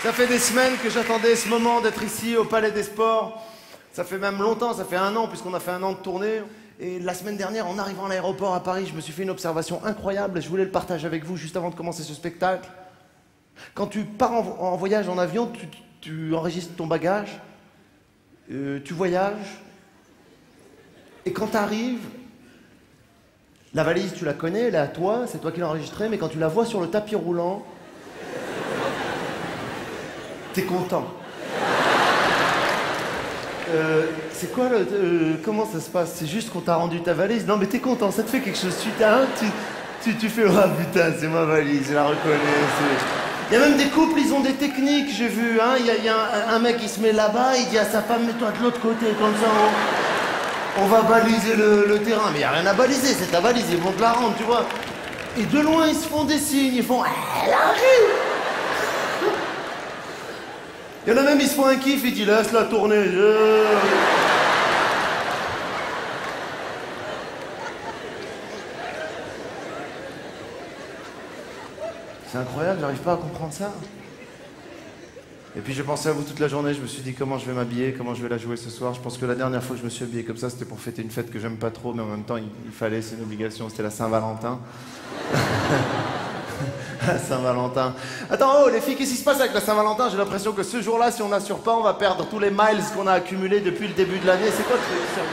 Ça fait des semaines que j'attendais ce moment d'être ici au Palais des Sports. Ça fait même longtemps, ça fait 1 an, puisqu'on a fait 1 an de tournée. Et la semaine dernière, en arrivant à l'aéroport à Paris, je me suis fait une observation incroyable et je voulais le partager avec vous juste avant de commencer ce spectacle. Quand tu pars en voyage en avion, tu enregistres ton bagage, tu voyages, et quand tu arrives, la valise, tu la connais, elle est à toi, c'est toi qui l'as enregistrée, mais quand tu la vois sur le tapis roulant, t'es content. C'est quoi comment ça se passe? C'est juste qu'on t'a rendu ta valise? Non mais t'es content, ça te fait quelque chose, tu fais ah putain c'est ma valise, je la reconnais. Il y a même des couples, ils ont des techniques, j'ai vu, hein. Il y a un mec qui se met là-bas, il dit à sa femme mets-toi de l'autre côté, comme ça on va baliser le terrain. Mais il n'y a rien à baliser, c'est ta valise, ils vont te la rendre, tu vois. Et de loin ils se font des signes, ils font elle arrive. Il y en a même, ils se font un kiff, ils disent laisse-la tourner. C'est incroyable, j'arrive pas à comprendre ça. Et puis j'ai pensé à vous toute la journée, je me suis dit comment je vais m'habiller, comment je vais la jouer ce soir. Je pense que la dernière fois que je me suis habillé comme ça, c'était pour fêter une fête que j'aime pas trop, mais en même temps il fallait, c'est une obligation, c'était la Saint-Valentin. Saint-Valentin. Attends, oh les filles, qu'est-ce qui se passe avec la Saint-Valentin? J'ai l'impression que ce jour-là, si on n'assure pas, on va perdre tous les miles qu'on a accumulés depuis le début de l'année. C'est quoi le truc?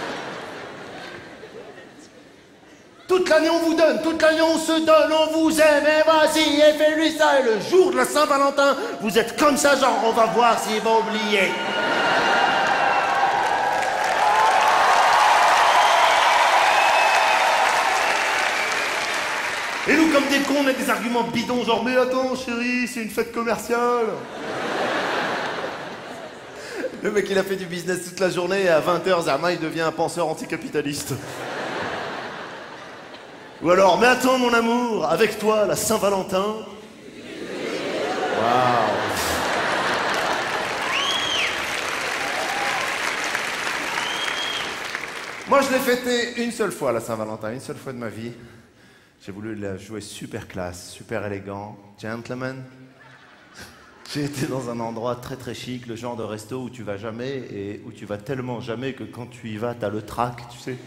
Toute l'année on vous donne, toute l'année on se donne, on vous aime, et vas-y, et fais-lui ça. Et le jour de la Saint-Valentin, vous êtes comme ça, genre on va voir s'il va oublier. Et nous, comme des cons, on a des arguments bidons, genre mais attends chérie, c'est une fête commerciale. Le mec il a fait du business toute la journée et à 20h, Zermain il devient un penseur anticapitaliste. Ou alors, mais attends mon amour, avec toi, la Saint-Valentin. Waouh. Moi je l'ai fêté une seule fois la Saint-Valentin, une seule fois de ma vie. J'ai voulu la jouer super classe, super élégant, gentleman. J'ai été dans un endroit très très chic, le genre de resto où tu vas jamais et où tu vas tellement jamais que quand tu y vas, t'as le trac, tu sais.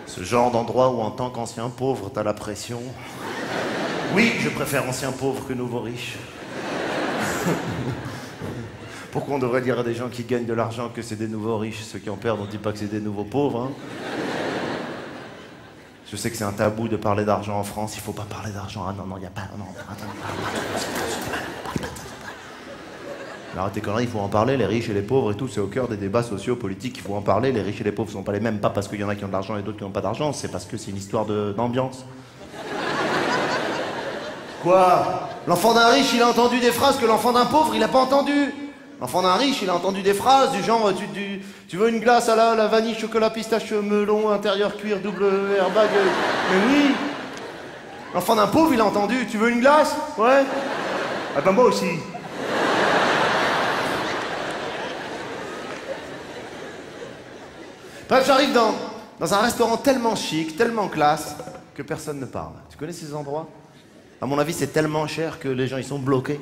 Ce genre d'endroit où en tant qu'ancien pauvre, t'as la pression. Oui, je préfère ancien pauvre que nouveau riche. Pourquoi on devrait dire à des gens qui gagnent de l'argent que c'est des nouveaux riches? Ceux qui en perdent, on dit pas que c'est des nouveaux pauvres, hein. Je sais que c'est un tabou de parler d'argent en France, il faut pas parler d'argent. Ah non, non, il n'y a pas... Non, alors tes conneries, il faut en parler, les riches et les pauvres et tout, c'est au cœur des débats sociaux, politiques, il faut en parler. Les riches et les pauvres sont pas les mêmes, pas parce qu'il y en a qui ont de l'argent et d'autres qui n'ont pas d'argent, c'est parce que c'est une histoire d'ambiance. Quoi? L'enfant d'un riche, il a entendu des phrases que l'enfant d'un pauvre, il a pas entendu. L'enfant d'un riche, il a entendu des phrases du genre tu veux une glace à la vanille, chocolat, pistache, melon, intérieur cuir, double airbag. Mais oui. L'enfant d'un pauvre, il a entendu tu veux une glace? Ouais. Ah ben moi aussi. Bref, j'arrive dans un restaurant tellement chic, tellement classe, que personne ne parle. Tu connais ces endroits? À mon avis, c'est tellement cher que les gens, ils sont bloqués.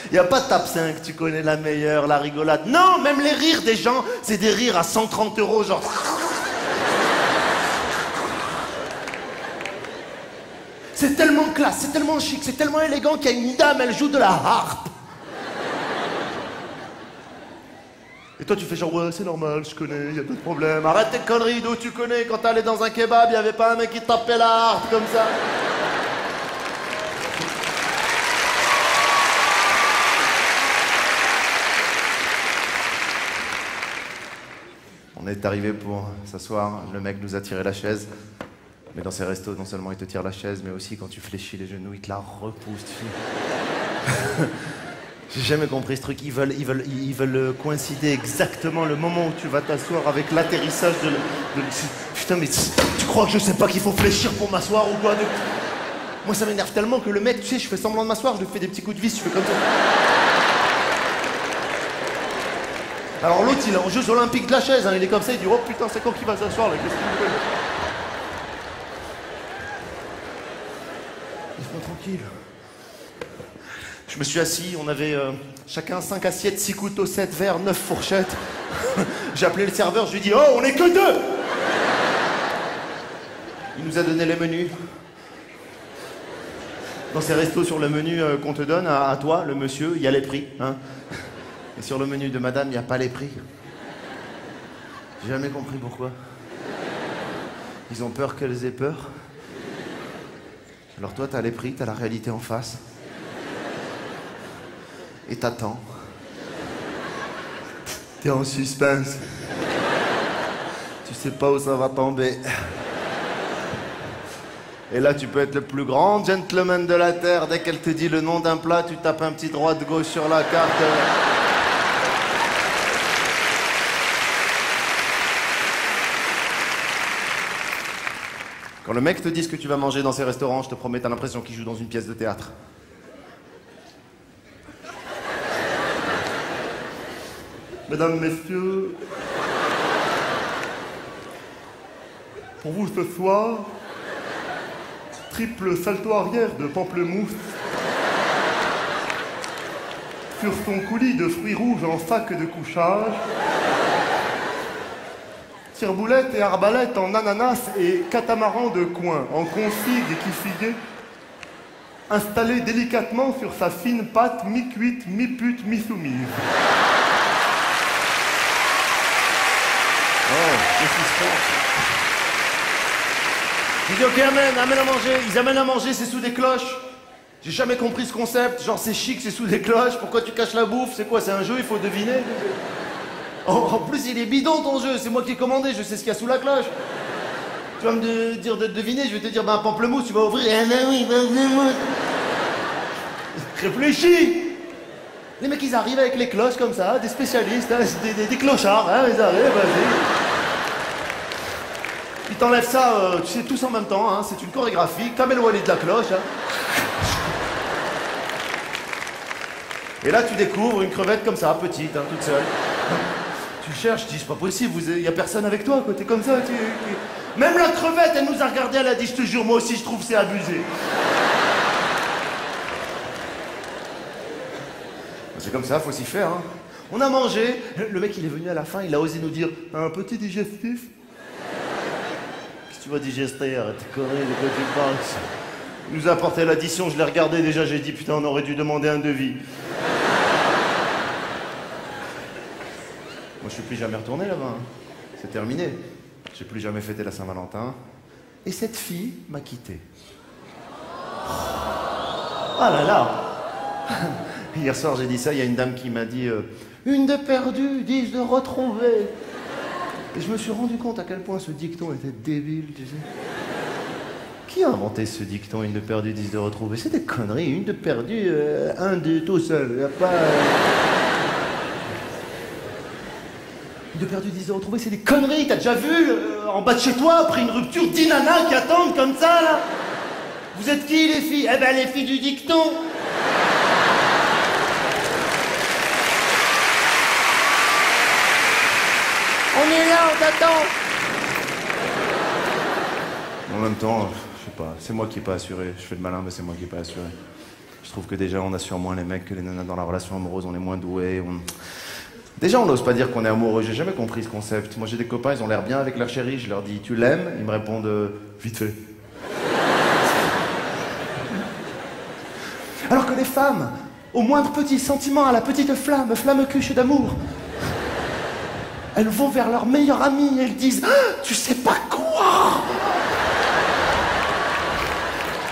Il n'y a pas de tape 5, tu connais la meilleure, la rigolade. Non, même les rires des gens, c'est des rires à 130 €, genre... C'est tellement classe, c'est tellement chic, c'est tellement élégant qu'il y a une dame, elle joue de la harpe. Et toi, tu fais genre, ouais, c'est normal, je connais, il y a pas de problème. Arrête tes conneries, d'où tu connais? Quand t'allais dans un kebab, il n'y avait pas un mec qui tapait la harpe comme ça. On est arrivé pour s'asseoir, le mec nous a tiré la chaise. Mais dans ces restos, non seulement il te tire la chaise, mais aussi quand tu fléchis les genoux, il te la repousse. J'ai jamais compris ce truc. Ils veulent coïncider exactement le moment où tu vas t'asseoir avec l'atterrissage de... Putain, mais tu crois que je sais pas qu'il faut fléchir pour m'asseoir ou quoi? Moi, ça m'énerve tellement que le mec, tu sais, je fais semblant de m'asseoir, je lui fais des petits coups de vis, je fais comme ça. Alors l'autre, il est en Jeux Olympiques de la chaise, hein, il est comme ça, il dit oh putain, c'est quand qu'il va s'asseoir là, qu'est-ce qu'il fait? Laisse-moi tranquille. Je me suis assis, on avait chacun 5 assiettes, 6 couteaux, 7 verres, 9 fourchettes. J'ai appelé le serveur, je lui ai dit « Oh, on est que 2 !» Il nous a donné les menus. Dans ces restos, sur le menu qu'on te donne, à toi, le monsieur, il y a les prix. Hein. Et sur le menu de madame, il n'y a pas les prix. J'ai jamais compris pourquoi. Ils ont peur qu'elles aient peur. Alors toi, t'as les prix, t'as la réalité en face. Et t'attends. T'es en suspense. Tu sais pas où ça va tomber. Et là, tu peux être le plus grand gentleman de la Terre. Dès qu'elle te dit le nom d'un plat, tu tapes un petit droite-gauche sur la carte. Quand le mec te dit ce que tu vas manger dans ces restaurants, je te promets, t'as l'impression qu'il joue dans une pièce de théâtre. Mesdames, messieurs, pour vous ce soir, triple salto arrière de pamplemousse sur son coulis de fruits rouges en sac de couchage, tire-boulette et arbalète en ananas et catamaran de coin en config et kifigué, installé délicatement sur sa fine pâte mi-cuite, mi-pute, mi-soumise. Oh, qu'est-ce qui se passe? Il dit ok, amène à manger. Ils amènent à manger, c'est sous des cloches. J'ai jamais compris ce concept. Genre c'est chic, c'est sous des cloches. Pourquoi tu caches la bouffe? C'est quoi? C'est un jeu, il faut deviner. En plus, il est bidon ton jeu. C'est moi qui ai commandé, je sais ce qu'il y a sous la cloche. Tu vas me dire de deviner, je vais te dire ben pamplemousse, tu vas ouvrir. Ah ben oui, pamplemousse. Réfléchis. Les mecs, ils arrivent avec les cloches comme ça, des spécialistes, hein, des clochards, hein, ils arrivent, vas-y. Ils t'enlèvent ça, tu sais, tous en même temps, hein, c'est une chorégraphie, Kamel Wally de la cloche. Hein. Et là, tu découvres une crevette comme ça, petite, hein, toute seule. Tu cherches, tu dis, c'est pas possible, il y a personne avec toi, quoi, t'es comme ça. Même la crevette, elle nous a regardé, elle a dit, je te jure, moi aussi, je trouve c'est abusé. C'est comme ça, faut s'y faire. Hein. On a mangé, le mec il est venu à la fin, il a osé nous dire un petit digestif. Qu'est-ce que tu vas digester? Arrête de conneries, de quoi tu parles? Il nous a apporté l'addition, je l'ai regardé déjà, j'ai dit putain, on aurait dû demander un devis. Moi je suis plus jamais retourné là-bas. Hein. C'est terminé. J'ai plus jamais fêté la Saint-Valentin. Et cette fille m'a quitté. Oh là là. Hier soir, j'ai dit ça, il y a une dame qui m'a dit une de perdue, 10 de retrouvée. Et je me suis rendu compte à quel point ce dicton était débile, tu sais. Qui a inventé ce dicton, une de perdue, 10 de retrouvée? C'est des conneries, une de perdue, un de tout seul. Y a pas... Une de perdue, 10 de retrouvée, c'est des conneries. T'as déjà vu, en bas de chez toi, après une rupture, 10 nanas qui attendent comme ça, là? Vous êtes qui, les filles? Eh ben, les filles du dicton. On est là, on t'attend. En même temps, je sais pas, c'est moi qui n'ai pas assuré. Je fais le malin, mais c'est moi qui n'ai pas assuré. Je trouve que déjà, on assure moins les mecs que les nanas dans la relation amoureuse, on est moins doués. Déjà, on n'ose pas dire qu'on est amoureux. J'ai jamais compris ce concept. Moi, j'ai des copains, ils ont l'air bien avec leur chérie. Je leur dis, tu l'aimes? Ils me répondent, vite fait. Alors que les femmes, au moindre petit sentiment, à la petite flamme, flamme cuche d'amour, elles vont vers leur meilleure amie et elles disent ah, tu sais pas quoi?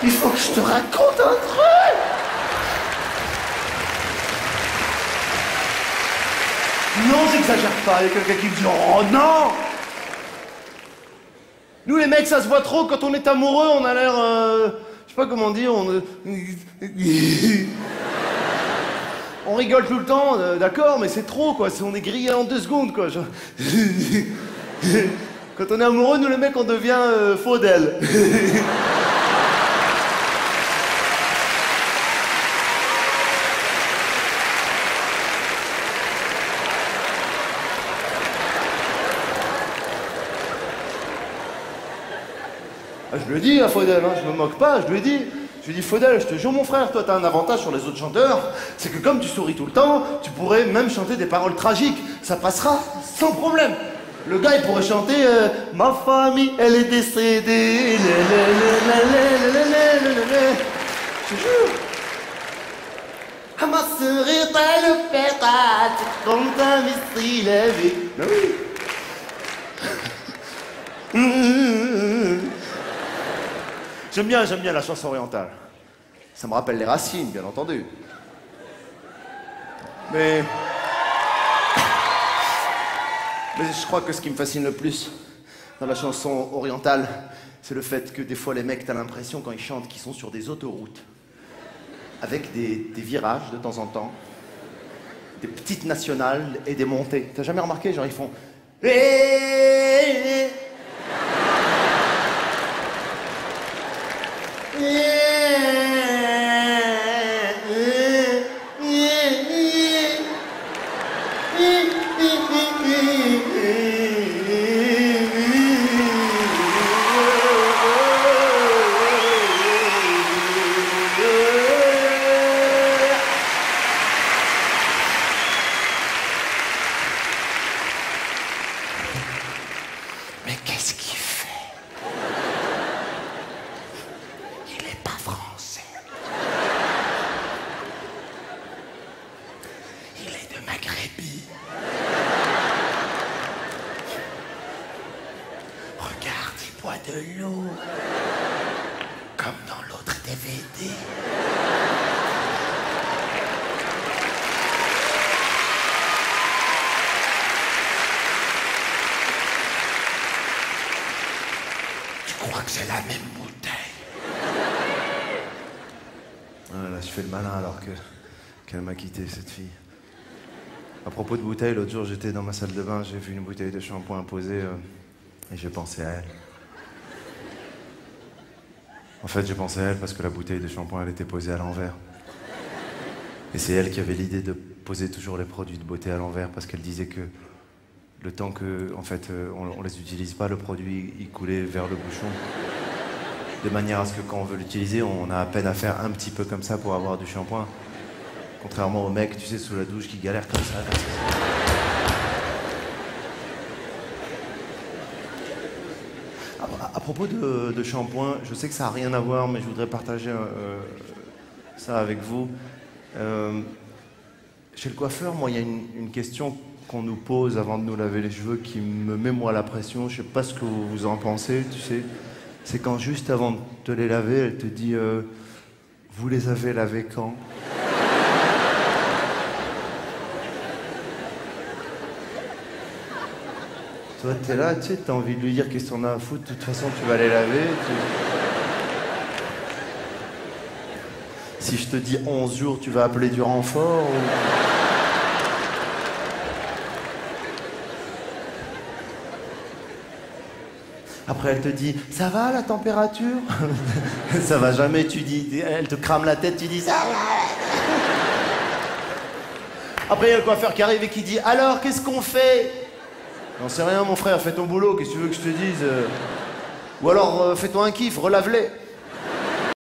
Il faut que je te raconte un truc. Non, j'exagère pas. Il y a quelqu'un qui me dit oh non. Nous les mecs, ça se voit trop quand on est amoureux, on a l'air... je sais pas comment dire, on rigole tout le temps, d'accord, mais c'est trop, quoi. On est grillé en 2 secondes, quoi. Genre... Quand on est amoureux, nous, les mecs, on devient faux d'elle. Ah, je le dis à Faudel, hein, je me moque pas, je lui dis. Je lui dis, Faudel, je te jure mon frère, toi t'as un avantage sur les autres chanteurs, c'est que comme tu souris tout le temps, tu pourrais même chanter des paroles tragiques. Ça passera sans problème. Le gars il pourrait chanter ma famille elle est décédée. Je te jure. Ah, ma sœur est le père, comme un mistri levé. Ben oui. J'aime bien la chanson orientale. Ça me rappelle les racines, bien entendu. Mais je crois que ce qui me fascine le plus dans la chanson orientale, c'est le fait que des fois les mecs, t'as l'impression quand ils chantent qu'ils sont sur des autoroutes, avec des virages de temps en temps, des petites nationales et des montées. T'as jamais remarqué, genre ils font... Mais qu'est-ce qu'il fait? Il est pas français. Il est de Maghrébie. Regarde, il boit de l'eau. Comme dans l'autre DVD. Je crois que c'est la même bouteille. Ah, là, je fais le malin alors qu'elle m'a quitté, cette fille. À propos de bouteilles, l'autre jour, j'étais dans ma salle de bain, j'ai vu une bouteille de shampoing posée et j'ai pensé à elle. En fait, j'ai pensé à elle parce que la bouteille de shampoing, elle était posée à l'envers. Et c'est elle qui avait l'idée de poser toujours les produits de beauté à l'envers parce qu'elle disait que le temps que, en fait, on les utilise pas, le produit, il coulait vers le bouchon. De manière à ce que quand on veut l'utiliser, on a à peine à faire un petit peu comme ça pour avoir du shampoing. Contrairement aux mecs, tu sais, sous la douche, qui galèrent comme ça. À propos de shampoing, je sais que ça n'a rien à voir, mais je voudrais partager ça avec vous. Chez le coiffeur, moi, il y a une question qu'on nous pose avant de nous laver les cheveux qui me met moi la pression. Je sais pas ce que vous en pensez, tu sais. C'est quand juste avant de te les laver, elle te dit vous les avez lavés quand? Toi, t'es là, tu sais, t'as envie de lui dire qu'est-ce qu'on a à foutre, de toute façon, tu vas les laver. Si je te dis 11 jours, tu vas appeler du renfort ou... Après, elle te dit « Ça va, la température ?» Ça va jamais, tu dis... Elle te crame la tête, tu dis « Ça va ?» Après, il y a le coiffeur qui arrive et qui dit « Alors, qu'est-ce qu'on fait ?» J'en sais rien, mon frère, fais ton boulot, qu'est-ce que tu veux que je te dise Ou alors, fais-toi un kiff, relave-les.